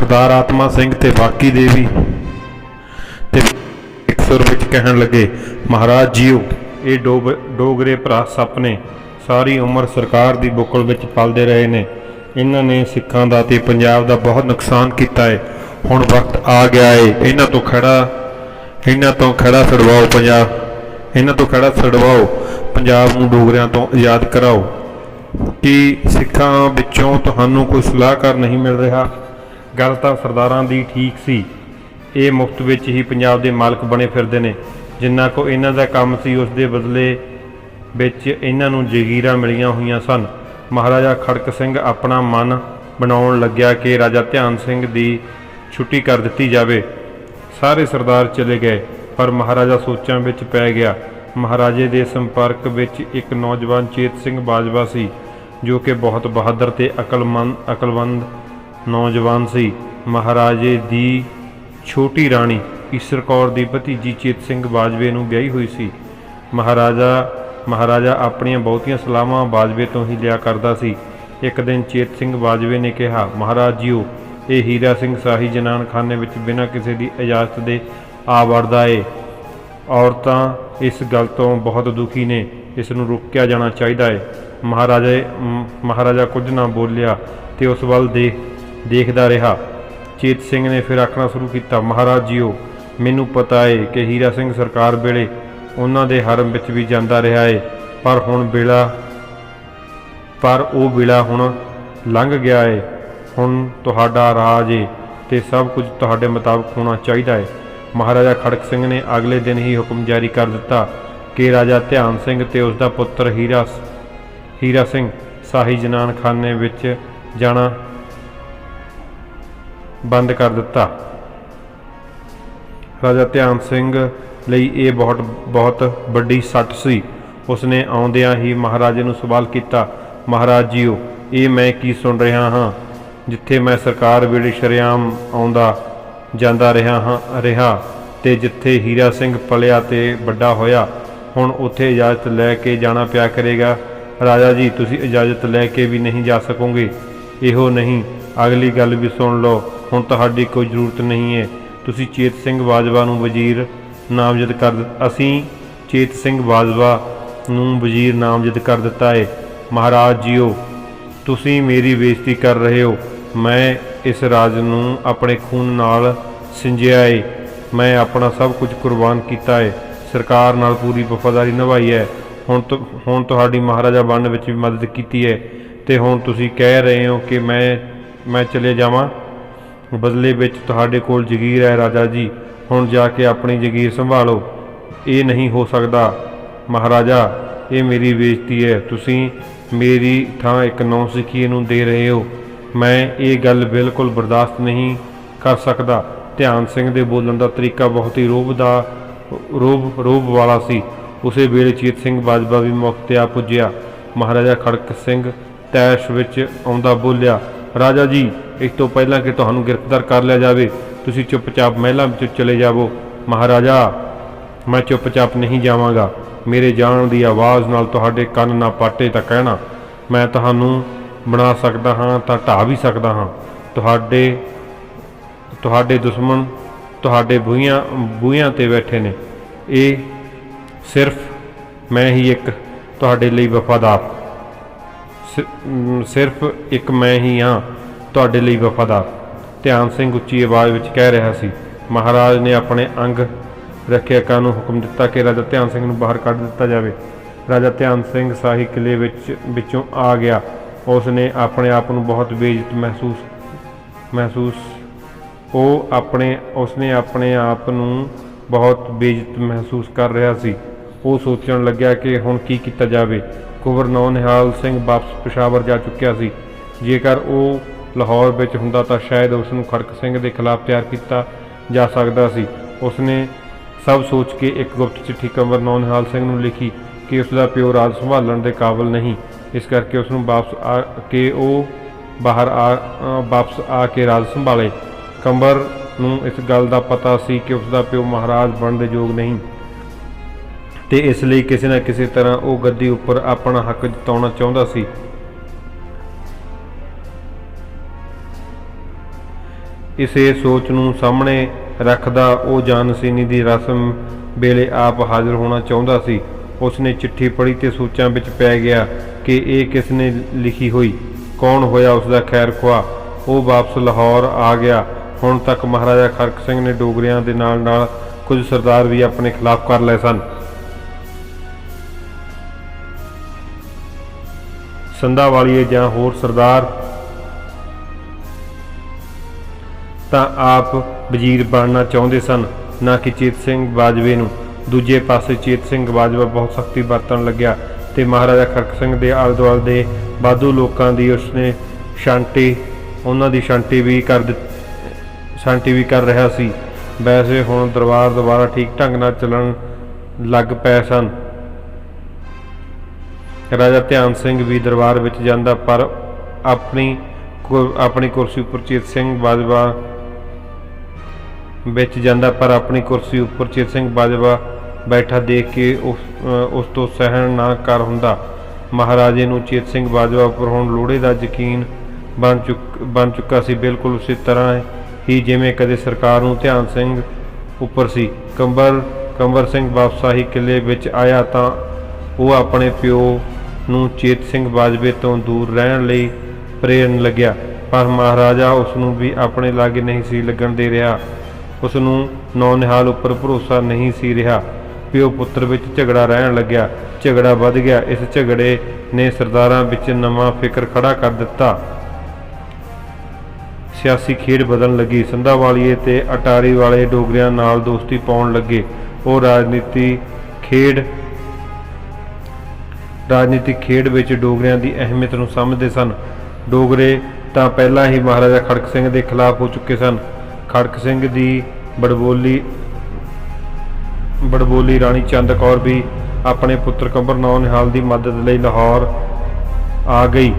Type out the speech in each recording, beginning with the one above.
सरदार आत्मा सिंह ते बाकी दे भी ते एक सुर विच कहन लगे, महाराज जीओ, ये डोगरे भरा सप ने सारी उम्र सरकार दी बुकल विच पलदे रहे ने। इन्हां ने सिखां दा ते पंजाब दा बहुत नुकसान कीता है। हुण वक्त आ गया है इन्हां तो खड़ा छुड़वाओ पंजाब, इन्हां तो खड़ा छुड़वाओ पंजाब नूं डोगरियां तो आज़ाद कराओ। कि सिखां विचों तुहानूं कोई सलाहकार नहीं मिल रहा? गल तां सरदारां दी ठीक सी, ये मुफ्त विच ही पंजाब दे मालक बने फिरदे ने। जिन्ना को इन्हां दा काम सी उस दे बदले विच इन्हां नूं जगीरां मिलियां होईयां सन। महाराजा खड़क सिंह अपना मन बनाउण लग्या कि राजा ध्यान सिंह दी छुट्टी कर दित्ती जावे। सारे सरदार चले गए पर महाराजा सोचां विच पै गया। महाराजे दे संपर्क विच एक नौजवान चेत सिंह बाजवा सी जो कि बहुत बहादुर ते अकलमंद नौजवान सी। महाराजे दी छोटी राणी ईसर कौर दी भतीजी चेत सिंह बाजवे नूं ब्याही हुई सी। महाराजा अपनियां बहुतियां सलाहां बाजवे तो ही लिया करदा सी। एक दिन चेत सिंह बाजवे ने कहा, महाराज जीओ, ये हीरा सिंह शाही जनान खाने विच बिना किसी की इजाजत दे आ वड़दा है। औरतां इस गल तो बहुत दुखी ने, इस नूं रोकिया जाना चाहिए है। महाराजा कुछ ना बोलिया ते उस वल देखदा रहा। चेत सिंह ने फिर आखना शुरू किया, महाराज जीओ, मैनूं पता है कि हीरा सिंह सरकार वेले उन्हां दे हरम विच भी जांदा रहा है, पर वो वेला हुण लंघ गया है। हुण तुहाडा राज है ते सब कुछ तुहाडे मुताबिक होना चाहिए है। महाराजा खड़क सिंह ने अगले दिन ही हुक्म जारी कर दिता कि राजा ध्यान सिंह ते उसका पुत्र हीरा सिंह शाही जनान खाने विच जाना बंद कर दिता। राजा ध्यान सिंह लई ये बहुत बड़ी सट सी। उसने आउंदियां ही महाराजे नूं सवाल किया, महाराज जीओ, ये मैं की सुन रहा हाँ? जिथे मैं सरकार वेले शरेआम आउंदा जांदा रहा ते जिथे हीरा सिंह पलिया ते वड्डा होया, हुण उत्थे इजाजत लैके जाना पिया करेगा। राजा जी, तुसी इजाजत लैके भी नहीं जा सकोगे। इहो नहीं, अगली गल भी सुन लो, हुण तुहाडी कोई जरूरत नहीं है। तुसी चेत सिंह बाजवा नूं वजीर नामजद कर असीं चेत सिंह बाजवा नूं वजीर नामजद कर दिता है। महाराज जीओ, तुसी मेरी बेइज्जती कर रहे हो। मैं इस राज नूं अपने खून नाल सिंजिया है। मैं अपना सब कुछ कुर्बान किया है, सरकार नाल पूरी वफादारी निभाई है। हुण तुहाडी महाराजा बनने विच भी मदद की है ते हुण तुसी कह रहे हो कि मैं चले जावां? बदले विच तुहाडे कोल जगीर है राजा जी, हुण जाके अपनी जगीर संभालो। ये नहीं हो सकता महाराजा, ये मेरी बेइज्जती है। तुसी मेरी थां एक नौसिखिए नूं दे रहे हो। मैं ये गल बिल्कुल बर्दाश्त नहीं कर सकता। ध्यान सिंह दे बोलण दा तरीका बहुत ही रोब वाला सी। उसे वेले चेत सिंह बाजवा भी मौके ते आ पुज्जिया। महाराजा खड़क सिंह तैश विच आउंदा बोलिया, राजा जी, इस तो पहला कि तुहानूं गिरफ्तार कर लिया जाए तुसी चुपचाप महलां विच चले जावो। महाराजा, मैं चुपचाप नहीं जावांगा। मेरे जाण दी आवाज़ नाल तुहाडे कंन ना पाटे तां कहना। मैं तुहानूं बना सकदा हाँ तां ढा भी सकदा हाँ। तुहाडे दुश्मन तुहाडे बूहियां ते बैठे ने। ये सिर्फ मैं ही एक तुहाडे लई वफादार, सिर्फ एक मैं ही हाँ तुहाडे लई वफादार। ध्यान सिंह उच्ची आवाज़ विच कह रहा सी। महाराज ने अपने अंग रखियकां नूं हुक्म दिता कि राजा ध्यान सिंह नूं बाहर कढ दिता जाए। राजा ध्यान सिंह शाही किले विचों आ गया। उसने अपने आप को बहुत बेइज्जत उसने अपने आप को बहुत बेइज्जत महसूस कर रहा सी। वो सोचण लग्या कि हुण की कीता जावे। कुंवर नौनिहाल सिंह वापस पेशावर जा चुकिया सी। जेकर वो लाहौर विच हुंदा तां शायद उसनूं खड़क सिंह के खिलाफ तैयार किया जा सकता सी। उसने सब सोच के एक गुप्त चिट्ठी कुंवर नौनिहाल सिंह नूं लिखी कि उसका प्यो राज संभालण दे काबिल नहीं, इस करके उसनूं वापस आके राज संभाले। कंवर नूं इस गल का पता सी कि उसका प्यो महाराज बनने दे योग नहीं ते इसलिए किसी न किसी तरह वो गद्दी उपर अपना हक जताउणा चाहुंदा सी। ਇਸੇ ਸੋਚ ਨੂੰ ਸਾਹਮਣੇ ਰੱਖਦਾ ਉਹ ਜਾਨਸੀਨੀ ਦੀ ਰਸਮ ਵੇਲੇ ਆਪ ਹਾਜ਼ਰ ਹੋਣਾ ਚਾਹੁੰਦਾ ਸੀ। ਉਸਨੇ ਚਿੱਠੀ ਪੜ੍ਹੀ ਤੇ ਸੋਚਾਂ ਵਿੱਚ ਪੈ ਗਿਆ ਕਿ ਇਹ ਕਿਸ ਨੇ ਲਿਖੀ ਹੋਈ, ਕੌਣ ਹੋਇਆ ਉਸਦਾ ਖੈਰ ਖੁਆਹ। ਉਹ ਵਾਪਸ ਲਾਹੌਰ ਆ ਗਿਆ। ਹੁਣ ਤੱਕ ਮਹਾਰਾਜਾ ਖੜਕ ਸਿੰਘ ਨੇ ਡੋਗਰਿਆਂ ਦੇ ਨਾਲ ਨਾਲ ਕੁਝ ਸਰਦਾਰ ਵੀ ਆਪਣੇ ਖਿਲਾਫ ਕਰ ਲਏ ਸਨ। ਸੰਧਾਵਾਲੀਏ ਜਾਂ ਹੋਰ ਸਰਦਾਰ ਤਾਂ ਆਪ ਵਜ਼ੀਰ ਬਣਨਾ ਚਾਹੁੰਦੇ ਸਨ, ਨਾ ਕਿ ਚੇਤ ਸਿੰਘ ਬਾਜਵੇ ਨੂੰ। ਦੂਜੇ ਪਾਸੇ ਚੇਤ ਸਿੰਘ ਬਾਜਵਾ ਬਹੁਤ ਸਖਤੀ ਵਰਤਣ ਲੱਗਿਆ ਤੇ ਮਹਾਰਾਜਾ ਖੜਕ ਸਿੰਘ ਦੇ ਆਲੇ ਦੁਆਲੇ ਦੇ ਵਾਧੂ ਲੋਕਾਂ ਦੀ ਉਸਨੇ ਉਹਨਾਂ ਦੀ ਛਾਂਟੀ ਵੀ ਕਰ ਰਿਹਾ ਸੀ। ਵੈਸੇ ਹੁਣ ਦਰਬਾਰ ਦੁਬਾਰਾ ਠੀਕ ਢੰਗ ਨਾਲ ਚੱਲਣ ਲੱਗ ਪਏ ਸਨ। ਰਾਜਾ ਧਿਆਨ ਸਿੰਘ ਵੀ ਦਰਬਾਰ ਵਿੱਚ ਜਾਂਦਾ, ਪਰ ਆਪਣੀ ਕੁਰਸੀ ਉੱਪਰ ਚੇਤ ਸਿੰਘ ਬਾਜਵਾ ਬੈਠਾ ਦੇਖ ਕੇ ਉਸ ਤੋਂ ਸਹਿਣ ਨਾ ਕਰ ਹੁੰਦਾ। ਮਹਾਰਾਜੇ ਨੂੰ ਚੇਤ ਸਿੰਘ ਬਾਜਵਾ ਉੱਪਰ ਹੁਣ ਲੋੜੇ ਦਾ ਯਕੀਨ ਬਣ ਚੁੱਕਾ ਸੀ, ਬਿਲਕੁਲ ਉਸੇ ਤਰ੍ਹਾਂ ਹੀ ਜਿਵੇਂ ਕਦੇ ਸਰਕਾਰ ਨੂੰ ਧਿਆਨ ਸਿੰਘ ਉੱਪਰ ਸੀ। ਕੰਬਰ ਸਿੰਘ ਬਾਦਸ਼ਾਹੀ ਕਿਲੇ ਵਿੱਚ ਆਇਆ ਤਾਂ ਉਹ ਆਪਣੇ ਪਿਓ ਨੂੰ ਚੇਤ ਸਿੰਘ ਬਾਜਵੇ ਤੋਂ ਦੂਰ ਰਹਿਣ ਲਈ ਪ੍ਰੇਰਨ ਲੱਗਿਆ, ਪਰ ਮਹਾਰਾਜਾ ਉਸ ਨੂੰ ਵੀ ਆਪਣੇ ਲਾਗੇ ਨਹੀਂ ਸੀ ਲੱਗਣ ਦੇ ਰਿਹਾ। ਉਸ ਨੂੰ ਨੌਨਿਹਾਲ ਉੱਪਰ ਭਰੋਸਾ ਨਹੀਂ ਸੀ ਰਿਹਾ। ਪਿਓ ਪੁੱਤਰ ਵਿੱਚ ਝਗੜਾ ਰਹਿਣ ਲੱਗਿਆ। ਝਗੜਾ ਵੱਧ ਗਿਆ। ਇਸ ਝਗੜੇ ਨੇ ਸਰਦਾਰਾਂ ਵਿੱਚ ਨਵਾਂ ਫਿਕਰ ਖੜਾ ਕਰ ਦਿੱਤਾ। ਸਿਆਸੀ ਖੇਡ ਬਦਲਣ ਲੱਗੀ। ਸੰਧਾਵਾਲੀਏ ਤੇ ਅਟਾਰੀ ਵਾਲੇ ਡੋਗਰਿਆਂ ਨਾਲ ਦੋਸਤੀ ਪਾਉਣ ਲੱਗੇ। ਉਹ ਰਾਜਨੀਤਿਕ ਖੇਡ ਵਿੱਚ ਡੋਗਰਿਆਂ ਦੀ ਅਹਿਮੀਅਤ ਨੂੰ ਸਮਝਦੇ ਸਨ। ਡੋਗਰੇ ਤਾਂ ਪਹਿਲਾਂ ਹੀ ਮਹਾਰਾਜਾ ਖੜਕ ਸਿੰਘ ਦੇ ਖਿਲਾਫ ਹੋ ਚੁੱਕੇ ਸਨ। ਖੜਕ ਸਿੰਘ ਦੀ ਬੜਬੋਲੀ ਰਾਣੀ ਚੰਦ ਕੌਰ ਵੀ ਆਪਣੇ ਪੁੱਤਰ ਕੰਬਰ ਨੌਨਿਹਾਲ ਦੀ ਮਦਦ ਲਈ ਲਾਹੌਰ ਆ ਗਈ।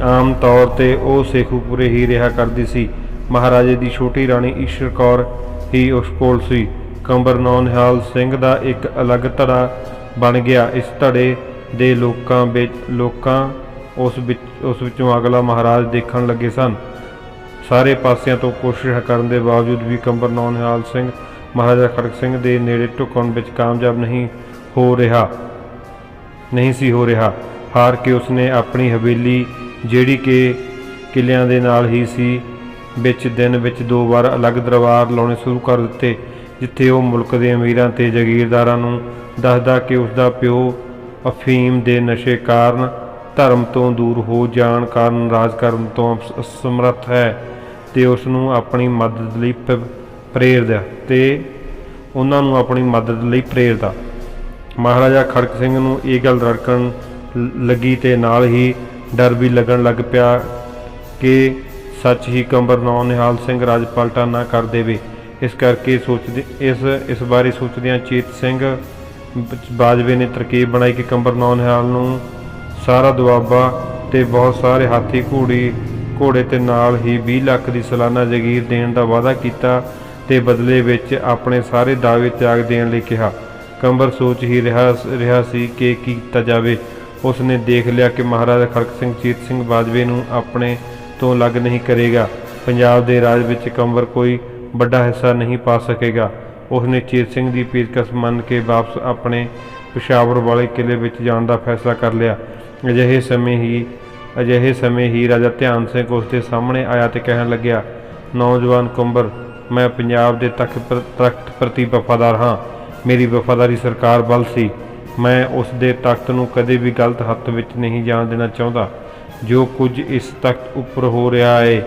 ਆਮ ਤੌਰ ਤੇ ਉਹ ਸੇਖੂਪੁਰੇ ਹੀ ਰਿਹਾ ਕਰਦੀ ਸੀ। ਮਹਾਰਾਜੇ ਦੀ ਛੋਟੀ ਰਾਣੀ ਈਸ਼ਰ ਕੌਰ ਹੀ ਉਸ ਕੋਲ ਸੀ। ਕੰਬਰ ਨੌਨਿਹਾਲ ਸਿੰਘ ਦਾ ਇੱਕ ਅਲੱਗ ਧੜਾ ਬਣ ਗਿਆ। ਇਸ ਧੜੇ ਦੇ ਲੋਕਾਂ ਉਸ ਵਿੱਚੋਂ ਅਗਲਾ ਮਹਾਰਾਜ ਦੇਖਣ ਲੱਗੇ ਸਨ। ਸਾਰੇ ਪਾਸਿਆਂ ਤੋਂ ਕੋਸ਼ਿਸ਼ ਕਰਨ ਦੇ ਬਾਵਜੂਦ ਵੀ ਕੰਬਰ ਨੌਨਿਹਾਲ ਸਿੰਘ ਮਹਾਰਾਜਾ ਖੜਕ ਸਿੰਘ ਦੇ ਨੇੜੇ ਢੁਕਣ ਵਿੱਚ ਕਾਮਯਾਬ ਨਹੀਂ ਸੀ ਹੋ ਰਿਹਾ। ਹਾਰ ਕੇ ਉਸਨੇ ਆਪਣੀ ਹਵੇਲੀ, ਜਿਹੜੀ ਕਿ ਕਿਲਿਆਂ ਦੇ ਨਾਲ ਹੀ ਸੀ, ਵਿੱਚ ਦਿਨ ਵਿੱਚ 2 ਵਾਰ ਅਲੱਗ ਦਰਬਾਰ ਲਾਉਣੇ ਸ਼ੁਰੂ ਕਰ ਦਿੱਤੇ, ਜਿੱਥੇ ਉਹ ਮੁਲਕ ਦੇ ਅਮੀਰਾਂ ਤੇ ਜਾਗੀਰਦਾਰਾਂ ਨੂੰ ਦੱਸਦਾ ਕਿ ਉਸਦਾ ਪਿਓ ਅਫੀਮ ਦੇ ਨਸ਼ੇ ਕਾਰਨ, ਧਰਮ ਤੋਂ ਦੂਰ ਹੋ ਜਾਣ ਕਾਰਨ ਰਾਜ ਕਰਨ ਤੋਂ ਅਸਮਰੱਥ ਹੈ, ਤੇ ਉਸ ਨੂੰ ਆਪਣੀ ਮਦਦ ਲਈ ਪ੍ਰੇਰਦਾ। ਮਹਾਰਾਜਾ ਖੜਕ ਸਿੰਘ ਨੂੰ ਇਹ ਗੱਲ ਰੜਕਣ ਲੱਗੀ ਤੇ ਨਾਲ ਹੀ ਡਰ ਵੀ ਲੱਗਣ ਲੱਗ ਪਿਆ ਕਿ ਸੱਚ ਹੀ ਕੰਬਰ ਨੌਨਿਹਾਲ ਸਿੰਘ ਰਾਜ ਪਲਟਾ ਨਾ ਕਰ ਦੇਵੇ। ਇਸ ਕਰਕੇ ਇਸ ਬਾਰੇ ਸੋਚਦਿਆਂ ਚੇਤ ਸਿੰਘ ਬਾਜਵੇ ਨੇ ਤਰਕੀਬ ਬਣਾਈ ਕਿ ਕੰਬਰ ਨੌਨਿਹਾਲ ਨੂੰ ਸਾਰਾ ਦੁਆਬਾ ਤੇ ਬਹੁਤ ਸਾਰੇ ਹਾਥੀ ਘੋੜੇ ਤੇ ਨਾਲ ਹੀ 20 ਲੱਖ ਦੀ ਸਾਲਾਨਾ ਜਾਗੀਰ ਦੇਣ ਦਾ ਵਾਅਦਾ ਕੀਤਾ ਤੇ ਬਦਲੇ ਵਿੱਚ ਆਪਣੇ ਸਾਰੇ ਦਾਅਵੇ ਤਿਆਗ ਦੇਣ ਲਈ ਕਿਹਾ। ਕੰਬਰ ਸੋਚ ਹੀ ਰਿਹਾ ਸੀ ਕਿ ਕੀ ਕੀਤਾ ਜਾਵੇ। ਉਸ ਨੇ ਦੇਖ ਲਿਆ ਕਿ ਮਹਾਰਾਜਾ ਖੜਕ ਸਿੰਘ ਚੇਤ ਸਿੰਘ ਬਾਜਵੇ ਨੂੰ ਆਪਣੇ ਤੋਂ ਅਲੱਗ ਨਹੀਂ ਕਰੇਗਾ। ਪੰਜਾਬ ਦੇ ਰਾਜ ਵਿੱਚ ਕੰਬਰ ਕੋਈ ਵੱਡਾ ਹਿੱਸਾ ਨਹੀਂ ਪਾ ਸਕੇਗਾ। ਉਸਨੇ ਚੇਤ ਸਿੰਘ ਦੀ ਪੇਸ਼ਕਸ਼ ਮੰਨ ਕੇ ਵਾਪਸ ਆਪਣੇ ਪਿਸ਼ਾਵਰ ਵਾਲੇ ਕਿਲੇ ਵਿੱਚ ਜਾਣ ਦਾ ਫੈਸਲਾ ਕਰ ਲਿਆ। ਅਜਿਹੇ ਸਮੇਂ ਹੀ ਰਾਜਾ ਧਿਆਨ ਸਿੰਘ ਉਸ ਦੇ ਸਾਹਮਣੇ ਆਇਆ ਤੇ ਕਹਿਣ ਲੱਗਿਆ, ਨੌਜਵਾਨ ਕੰਬਰ, ਮੈਂ ਪੰਜਾਬ ਦੇ ਤਖਤ ਪ੍ਰਤੀ ਵਫਾਦਾਰ ਹਾਂ। ਮੇਰੀ ਵਫਾਦਾਰੀ ਸਰਕਾਰ ਵੱਲ ਸੀ। ਮੈਂ ਉਸ ਦੇ ਤਖਤ ਨੂੰ ਕਦੇ ਵੀ ਗਲਤ ਹੱਥ ਵਿੱਚ ਨਹੀਂ ਜਾਣ ਦੇਣਾ ਚਾਹੁੰਦਾ। ਜੋ ਕੁਝ ਇਸ ਤਖਤ ਉੱਪਰ ਹੋ ਰਿਹਾ ਹੈ,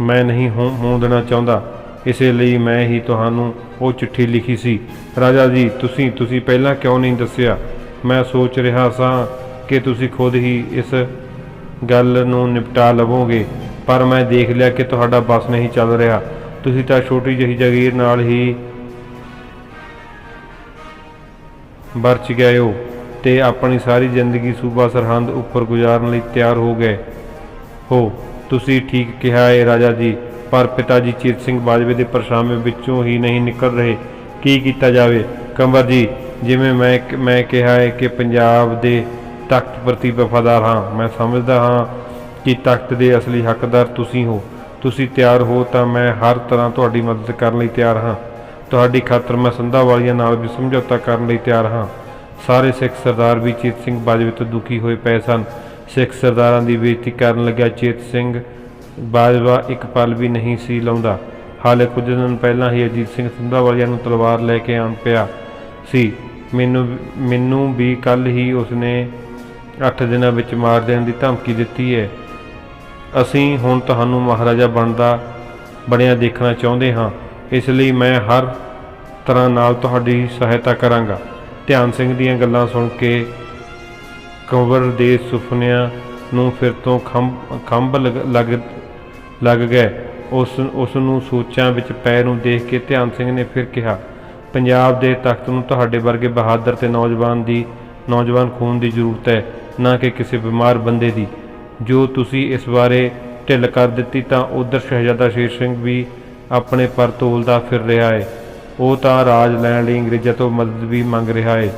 ਮੈਂ ਨਹੀਂ ਹੋਣ ਦੇਣਾ ਚਾਹੁੰਦਾ। ਇਸੇ ਲਈ ਮੈਂ ਹੀ ਤੁਹਾਨੂੰ ਉਹ ਚਿੱਠੀ ਲਿਖੀ ਸੀ। ਰਾਜਾ ਜੀ, ਤੁਸੀਂ ਪਹਿਲਾਂ ਕਿਉਂ ਨਹੀਂ ਦੱਸਿਆ? ਮੈਂ ਸੋਚ ਰਿਹਾ ਸਾਂ ਕਿ ਤੁਸੀਂ ਖੁਦ ਹੀ ਇਸ ਗੱਲ ਨੂੰ ਨਿਪਟਾ ਲਵੋਗੇ, ਪਰ ਮੈਂ ਦੇਖ ਲਿਆ ਕਿ ਤੁਹਾਡਾ ਬਸ ਨਹੀਂ ਚੱਲ ਰਿਹਾ। ਤੁਸੀਂ ਤਾਂ ਛੋਟੀ ਜਿਹੀ ਜਾਗੀਰ ਨਾਲ ਹੀ ਵਰਚ ਗਏ ਹੋ ਤੇ ਆਪਣੀ ਸਾਰੀ ਜ਼ਿੰਦਗੀ ਸੂਬਾ ਸਰਹੰਦ ਉੱਪਰ ਗੁਜ਼ਾਰਨ ਲਈ ਤਿਆਰ ਹੋ ਗਏ ਹੋ। ਤੁਸੀਂ ਠੀਕ ਕਿਹਾ ਹੈ ਰਾਜਾ ਜੀ, ਪਰ ਪਿਤਾ ਜੀ ਚੇਤ ਸਿੰਘ ਬਾਜਵੇ ਦੇ ਪਰਛਾਵੇਂ ਵਿੱਚੋਂ ਹੀ ਨਹੀਂ ਨਿਕਲ ਰਹੇ। ਕੀ ਕੀਤਾ ਜਾਵੇ? ਕੰਬਰ ਜੀ, ਜਿਵੇਂ ਮੈਂ ਕਿਹਾ ਹੈ ਕਿ ਪੰਜਾਬ ਦੇ ਤਖਤ ਪ੍ਰਤੀ ਵਫਾਦਾਰ ਹਾਂ। ਮੈਂ ਸਮਝਦਾ ਹਾਂ ਕਿ ਤਖਤ ਦੇ ਅਸਲੀ ਹੱਕਦਾਰ ਤੁਸੀਂ ਹੋ। ਤੁਸੀਂ ਤਿਆਰ ਹੋ ਤਾਂ ਮੈਂ ਹਰ ਤਰ੍ਹਾਂ ਤੁਹਾਡੀ ਮਦਦ ਕਰਨ ਲਈ ਤਿਆਰ ਹਾਂ। ਤੁਹਾਡੀ ਖਾਤਰ ਮੈਂ ਸੰਧਾਂ ਵਾਲੀਆਂ ਨਾਲ ਵੀ ਸਮਝੌਤਾ ਕਰਨ ਲਈ ਤਿਆਰ ਹਾਂ। ਸਾਰੇ ਸਿੱਖ ਸਰਦਾਰ ਵੀ ਚੇਤ ਸਿੰਘ ਬਾਜਵੇ ਤੋਂ ਦੁਖੀ ਹੋਏ ਪਏ ਸਨ। ਸਿੱਖ ਸਰਦਾਰਾਂ ਦੀ ਬੇਇੱਜ਼ਤੀ ਕਰਨ ਲੱਗਿਆ ਚੇਤ ਸਿੰਘ ਬਾਜਵਾ ਇੱਕ ਪਲ ਵੀ ਨਹੀਂ ਸੀ ਲਾਉਂਦਾ। ਹਾਲੇ ਕੁਝ ਦਿਨ ਪਹਿਲਾਂ ਹੀ ਅਜੀਤ ਸਿੰਘ ਸੰਧਾਂ ਵਾਲੀਆਂ ਨੂੰ ਤਲਵਾਰ ਲੈ ਕੇ ਆਉਣ ਪਿਆ ਸੀ। ਮੈਨੂੰ ਵੀ ਕੱਲ੍ਹ ਹੀ ਉਸਨੇ 8 ਦਿਨਾਂ ਵਿੱਚ ਮਾਰ ਦੇਣ ਦੀ ਧਮਕੀ ਦਿੱਤੀ ਹੈ। ਅਸੀਂ ਹੁਣ ਤੁਹਾਨੂੰ ਮਹਾਰਾਜਾ ਬਣਿਆ ਦੇਖਣਾ ਚਾਹੁੰਦੇ ਹਾਂ, ਇਸ ਲਈ ਮੈਂ ਹਰ ਤਰ੍ਹਾਂ ਨਾਲ ਤੁਹਾਡੀ ਸਹਾਇਤਾ ਕਰਾਂਗਾ। ਧਿਆਨ ਸਿੰਘ ਦੀਆਂ ਗੱਲਾਂ ਸੁਣ ਕੇ ਕੰਵਰ ਦੇ ਸੁਪਨਿਆਂ ਨੂੰ ਫਿਰ ਤੋਂ ਖੰਭ ਲੱਗ ਗਏ। ਉਸ ਨੂੰ ਸੋਚਾਂ ਵਿੱਚ ਪੈ ਨੂੰ ਦੇਖ ਕੇ ਧਿਆਨ ਸਿੰਘ ਨੇ ਫਿਰ ਕਿਹਾ, ਪੰਜਾਬ ਦੇ ਤਖਤ ਨੂੰ ਤੁਹਾਡੇ ਵਰਗੇ ਬਹਾਦਰ ਤੇ ਨੌਜਵਾਨ ਖੂਨ ਦੀ ਜ਼ਰੂਰਤ ਹੈ, ਨਾ ਕਿ ਕਿਸੇ ਬਿਮਾਰ ਬੰਦੇ ਦੀ। ਜੋ ਤੁਸੀਂ ਇਸ ਬਾਰੇ ਢਿੱਲ ਕਰ ਦਿੱਤੀ ਤਾਂ ਉਧਰ ਸ਼ਹਿਜ਼ਾਦਾ ਸ਼ੇਰ ਸਿੰਘ ਵੀ ਆਪਣੇ ਪਰ ਤੋਲਦਾ ਫਿਰ ਰਿਹਾ ਹੈ। ਉਹ ਤਾਂ ਰਾਜ ਲੈਣ ਲਈ ਅੰਗਰੇਜ਼ਾਂ ਤੋਂ ਮਦਦ ਵੀ ਮੰਗ ਰਿਹਾ ਹੈ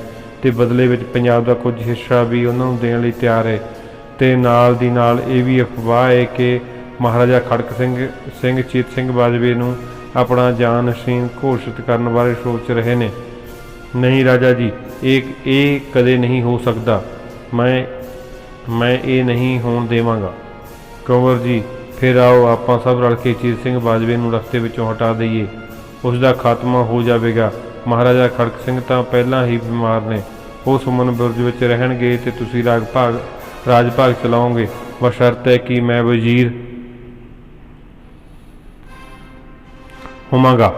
ਤੇ ਬਦਲੇ ਵਿੱਚ ਪੰਜਾਬ ਦਾ ਕੁਝ ਹਿੱਸਾ ਵੀ ਉਹਨਾਂ ਨੂੰ ਦੇਣ ਲਈ ਤਿਆਰ ਹੈ। ਤੇ ਨਾਲ ਦੀ ਨਾਲ ਇਹ ਵੀ ਅਫਵਾਹ ਹੈ ਕਿ ਮਹਾਰਾਜਾ ਖੜਕ ਸਿੰਘ ਚੇਤ ਸਿੰਘ ਬਾਜਵੇ ਨੂੰ ਆਪਣਾ ਜਾਨਸ਼ੀਨ ਘੋਸ਼ਿਤ ਕਰਨ ਬਾਰੇ ਸੋਚ ਰਹੇ ਨੇ। ਨਹੀਂ ਰਾਜਾ ਜੀ, ਇਹ ਕਦੇ ਨਹੀਂ ਹੋ ਸਕਦਾ। ਮੈਂ ਇਹ ਨਹੀਂ ਹੋਣ ਦੇਵਾਂਗਾ। ਕੰਵਰ ਜੀ, ਫਿਰ ਆਓ ਆਪਾਂ ਸਭ ਰਲ ਕੇ ਚੇਤ ਸਿੰਘ ਬਾਜਵੇ ਨੂੰ ਰਸਤੇ ਵਿੱਚੋਂ ਹਟਾ ਦਈਏ। ਉਸ ਦਾ ਖਾਤਮਾ ਹੋ ਜਾਵੇਗਾ। ਮਹਾਰਾਜਾ ਖੜਕ ਸਿੰਘ ਤਾਂ ਪਹਿਲਾਂ ਹੀ ਬਿਮਾਰ ਨੇ। ਉਹ ਸੁਮਨ ਬੁਰਜ ਵਿੱਚ ਰਹਿਣਗੇ ਤੇ ਤੁਸੀਂ ਰਾਜ ਭਾਗ ਚਲਾਓਗੇ। ਬਸ਼ਰਤ ਹੈ ਕਿ ਮੈਂ ਵਜ਼ੀਰ ਹੋਵਾਂਗਾ।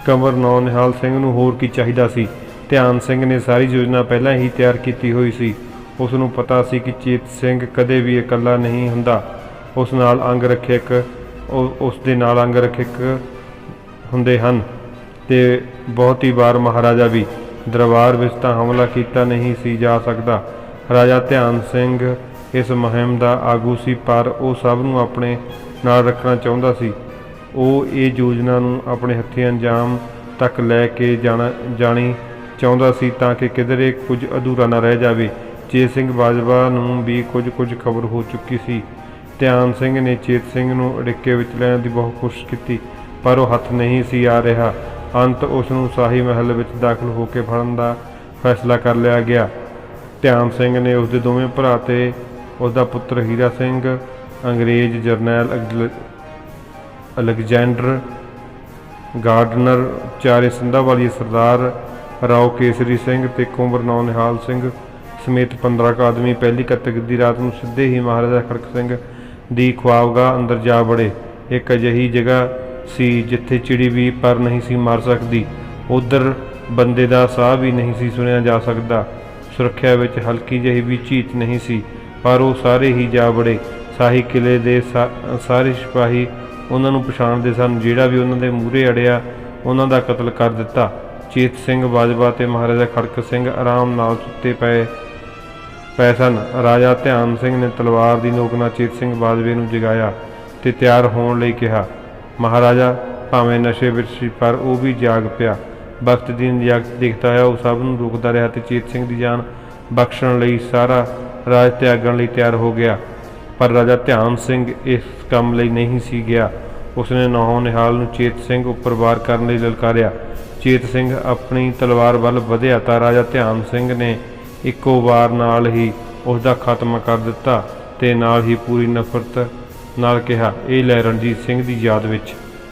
ਕੰਵਰ ਨਿਹਾਲ ਸਿੰਘ ਨੂੰ ਹੋਰ ਕੀ ਚਾਹੀਦਾ ਸੀ। ਧਿਆਨ ਸਿੰਘ ਨੇ ਸਾਰੀ ਯੋਜਨਾ ਪਹਿਲਾਂ ਹੀ ਤਿਆਰ ਕੀਤੀ ਹੋਈ ਸੀ। ਉਸ ਨੂੰ ਪਤਾ ਸੀ ਕਿ ਚੇਤ ਸਿੰਘ ਕਦੇ ਵੀ ਇਕੱਲਾ ਨਹੀਂ ਹੁੰਦਾ। ਉਸ ਦੇ ਨਾਲ ਅੰਗ ਰੱਖਿਅਕ ਹੁੰਦੇ ਹਨ ਤੇ ਬਹੁਤੀ ਵਾਰ ਮਹਾਰਾਜਾ ਵੀ। ਦਰਬਾਰ ਵਿੱਚ ਤਾਂ ਹਮਲਾ ਕੀਤਾ ਨਹੀਂ ਸੀ ਜਾ ਸਕਦਾ। ਰਾਜਾ ਧਿਆਨ ਸਿੰਘ ਇਸ ਮੁਹਿੰਮ ਦਾ ਆਗੂ ਸੀ, ਪਰ ਉਹ ਸਭ ਨੂੰ ਆਪਣੇ ਨਾਲ ਰੱਖਣਾ ਚਾਹੁੰਦਾ ਸੀ। ਉਹ ਇਹ ਯੋਜਨਾ ਨੂੰ ਆਪਣੇ ਹੱਥੀਂ ਅੰਜਾਮ ਤੱਕ ਲੈ ਕੇ ਜਾਣੀ ਚਾਹੁੰਦਾ ਸੀ ਤਾਂ ਕਿ ਕਿਧਰੇ ਕੁਝ ਅਧੂਰਾ ਨਾ ਰਹਿ ਜਾਵੇ। ਚੇਤ ਸਿੰਘ ਬਾਜਵਾ ਨੂੰ ਵੀ ਕੁਝ ਖਬਰ ਹੋ ਚੁੱਕੀ ਸੀ। ਧਿਆਨ ਸਿੰਘ ਨੇ ਚੇਤ ਸਿੰਘ ਨੂੰ ਅੜਿੱਕੇ ਵਿੱਚ ਲੈਣ ਦੀ ਬਹੁਤ ਕੋਸ਼ਿਸ਼ ਕੀਤੀ, ਪਰ ਉਹ ਹੱਥ ਨਹੀਂ ਸੀ ਆ ਰਿਹਾ। ਅੰਤ ਉਸ ਨੂੰ ਸ਼ਾਹੀ ਮਹਿਲ ਵਿੱਚ ਦਾਖਲ ਹੋ ਕੇ ਫੜਨ ਦਾ ਫੈਸਲਾ ਕਰ ਲਿਆ ਗਿਆ। ਧਿਆਨ ਸਿੰਘ ਨੇ ਉਸਦੇ ਦੋਵੇਂ ਭਰਾ ਤੇ ਉਸਦਾ ਪੁੱਤਰ ਹੀਰਾ ਸਿੰਘ, ਅੰਗਰੇਜ਼ ਜਰਨੈਲ ਅਲੈਗਜ਼ੈਂਡਰ ਗਾਰਡਨਰ, ਚਾਰੇ ਸੰਧਾਂ ਵਾਲੀ ਸਰਦਾਰ ਰਾਓ ਕੇਸਰੀ ਸਿੰਘ ਤੇ ਕੁੰਵਰ ਨਿਹਾਲ ਸਿੰਘ ਸਮੇਤ 15 ਕੁ ਆਦਮੀ ਪਹਿਲੀ ਕੱਤਕ ਦੀ ਰਾਤ ਨੂੰ ਸਿੱਧੇ ਹੀ ਮਹਾਰਾਜਾ ਖੜਕ ਸਿੰਘ ਦੀ ਖੁਆਬਗਾਹ ਅੰਦਰ ਜਾ ਵੜੇ। ਇੱਕ ਅਜਿਹੀ ਜਗ੍ਹਾ ਸੀ ਜਿੱਥੇ ਚਿੜੀ ਵੀ ਪਰ ਨਹੀਂ ਸੀ ਮਾਰ ਸਕਦੀ। ਉਧਰ ਬੰਦੇ ਦਾ ਸਾਹ ਵੀ ਨਹੀਂ ਸੀ ਸੁਣਿਆ ਜਾ ਸਕਦਾ। ਸੁਰੱਖਿਆ ਵਿੱਚ ਹਲਕੀ ਜਿਹੀ ਵੀ ਝੀਤ ਨਹੀਂ ਸੀ, ਪਰ ਉਹ ਸਾਰੇ ਹੀ ਜਾ ਵੜੇ। ਸ਼ਾਹੀ ਕਿਲੇ ਦੇ ਸਾਰੇ ਸਿਪਾਹੀ ਉਹਨਾਂ ਨੂੰ ਪਛਾਣਦੇ ਸਨ। ਜਿਹੜਾ ਵੀ ਉਹਨਾਂ ਦੇ ਮੂਹਰੇ ਅੜਿਆ ਉਹਨਾਂ ਦਾ ਕਤਲ ਕਰ ਦਿੱਤਾ। ਚੇਤ ਸਿੰਘ ਬਾਜਵਾ ਤੇ ਮਹਾਰਾਜਾ ਖੜਕ ਸਿੰਘ ਆਰਾਮ ਨਾਲ ਸੁੱਤੇ ਪਏ ਸਨ। ਰਾਜਾ ਧਿਆਨ ਸਿੰਘ ਨੇ ਤਲਵਾਰ ਦੀ ਨੋਕ ਨਾਲ ਚੇਤ ਸਿੰਘ ਬਾਜਵੇ ਨੂੰ ਜਗਾਇਆ ਤੇ ਤਿਆਰ ਹੋਣ ਲਈ ਕਿਹਾ। ਮਹਾਰਾਜਾ ਭਾਵੇਂ ਨਸ਼ੇ ਵਿੱਚ ਸੀ, ਪਰ ਉਹ ਵੀ ਜਾਗ ਪਿਆ। ਵਕਤ ਦੀ ਨਿਯਤ ਦੇਖਦਾ ਹੋਇਆ ਉਹ ਸਭ ਨੂੰ ਰੋਕਦਾ ਰਿਹਾ ਤੇ ਚੇਤ ਸਿੰਘ ਦੀ ਜਾਨ ਬਖਸ਼ਣ ਲਈ ਸਾਰਾ ਰਾਜ ਤਿਆਗਣ ਲਈ ਤਿਆਰ ਹੋ ਗਿਆ। ਪਰ ਰਾਜਾ ਧਿਆਨ ਸਿੰਘ ਇਸ ਕੰਮ ਲਈ ਨਹੀਂ ਸੀ ਗਿਆ। ਉਸਨੇ ਨਿਹਾਲ ਨੂੰ ਚੇਤ ਸਿੰਘ ਉੱਪਰ ਵਾਰ ਕਰਨ ਲਈ ਲਲਕਾਰਿਆ। ਚੇਤ ਸਿੰਘ ਆਪਣੀ ਤਲਵਾਰ ਵੱਲ ਵਧਿਆ ਤਾਂ ਰਾਜਾ ਧਿਆਨ ਸਿੰਘ ਨੇ ਇੱਕੋ ਵਾਰ ਨਾਲ ਹੀ ਉਸ ਦਾ ਖਾਤਮਾ ਕਰ ਦਿੱਤਾ ਤੇ ਨਾਲ ਹੀ ਪੂਰੀ ਨਫ਼ਰਤ ਨਾਲ ਕਿਹਾ, ਇਹ ਲੈ ਰਣਜੀਤ ਸਿੰਘ ਦੀ ਯਾਦ ਵਿੱਚ